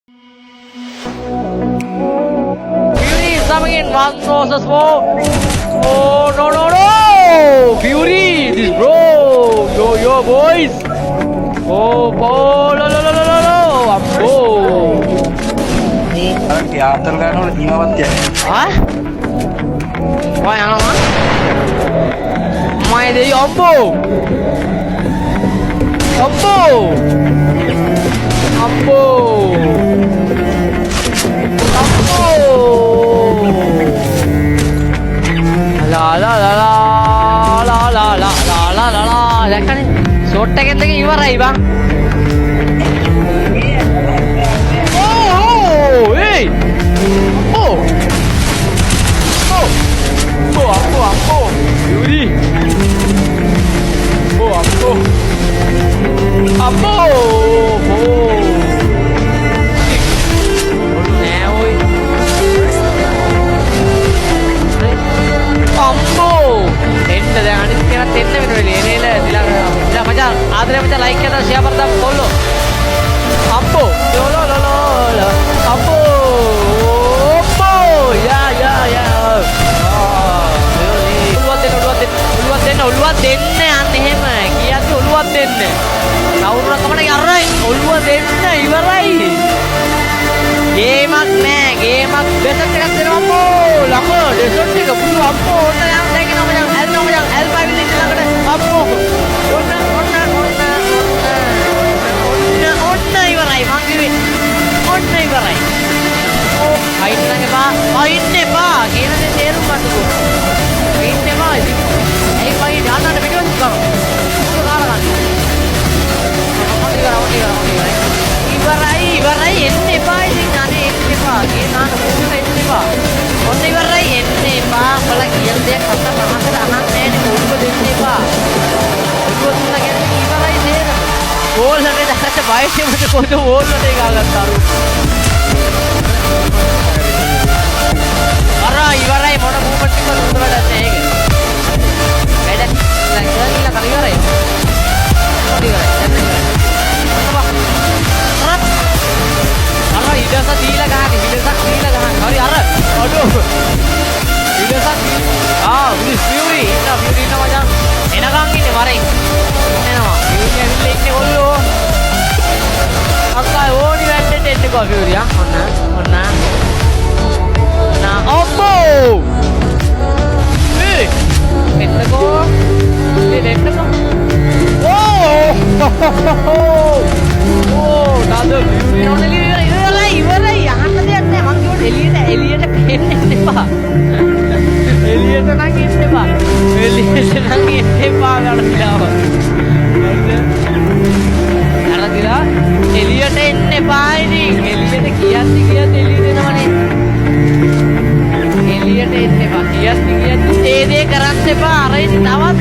Fury is coming in 1 versus 4. Oh no no no! Fury, this bro, yo boys. Oh no no no no no no! Ambo. යාත්‍රා ගන්නවල ජීවවත් යන්නේ. Ah? Why yanawa? My day ambo. Ambo. Ambo. Ambo. La la la la la la la la la la la. දැක්කනේ shot එකෙන් දෙක ඉවරයි බං. Oh hey. Oh. Oh. Oh ambo. Yuri. Oh ambo. Ambo. Oh. එන්න දැන් අනිත් කෙනාත් එන්න වෙනවා නේද දිලා මචං ආදරේ මචං ලයික් කරලා ෂෙයා කරලා ෆොලෝ අම්බෝ ලෝ අම්බෝ ඔම්බෝ යා ඔළුවක් දෙන්න යන්න එහෙම කියද්දි ඔළුවක් දෙන්න කවුරුන කමඩ යරයි ඔළුව දෙන්න ඉවරයි ගේමක් නෑ ගේමක් බෙසට් එකක් දෙනවා අම්බෝ ළඟ ඩෙසර්ට් එක පුළු අම්බෝ ඕන යම් දැකිනවා මචං ඇල් පාවිලි ළඟට අම්බෝ ඔන්න ඉවරයි මං කිව්වේ ඔන්න ඉවරයි ඕ අයින් නම් එපා අයින් එපා කියන දේ තේරුම් ගන්නකෝ අයින් එපා ඒ වගේ දාන්නට පිටවෙන්න කරා මොකද කාලා ගන්න ඉවරයි එන්න එපා ඉතින් අනේ එන්න එපා කියනාන මොකද එන්න එපා ඔන්න ඉවරයි එන්න එපා බල කියන දේ කතා මහතට අහන්නේ නෑනේ ඔළුව දෙන්න එපා ඔළුව තුන ගැන ඉවරයි නේද ගෝල් එකේ දැක්කට බයිටෙමට කොහෙද ගෝල් එකේ ගාගත්තාරු අර ඉවරයි මොන මූවමන්ට් එකක් හොඳ වැඩක් නෑ ඒක වැඩ ඉතින් කර ඉවරයි අර ඉඩස දීලා ගහන්නේ ඉඩසක් දීලා ගහන්නේ හරි අර අඩෝ ඉඩසක් ෆියුරි ඉන්න මචං එනකන් ඉන්නේ මරේ එනවා ෆියුරි ඇවිල්ලා ඉන්නේ ඔල්ලෝ අක්කා ඕනි වැටෙන්න එන්නකෝ ෆියුරි ඔන්න ඔම්බෝ එන්නකෝ එන්නකෝ ඕ නාද ෆියුරි ඔන්න ඉවරයි අහන්න දෙයක් නෑ මං කිව්වට එළියට එන්න එපා එළියට නම් එන්න එපා එළියට නම් එන්න එපා ගන්නව අරදිලා එළියට එන්න එපා ඉතින් එළියට කියද්දි එළියට එනවනේ එළියට එන්න එපා කියද්දි ඒ දේ කරන්න එපා අර ඉතින් තවත්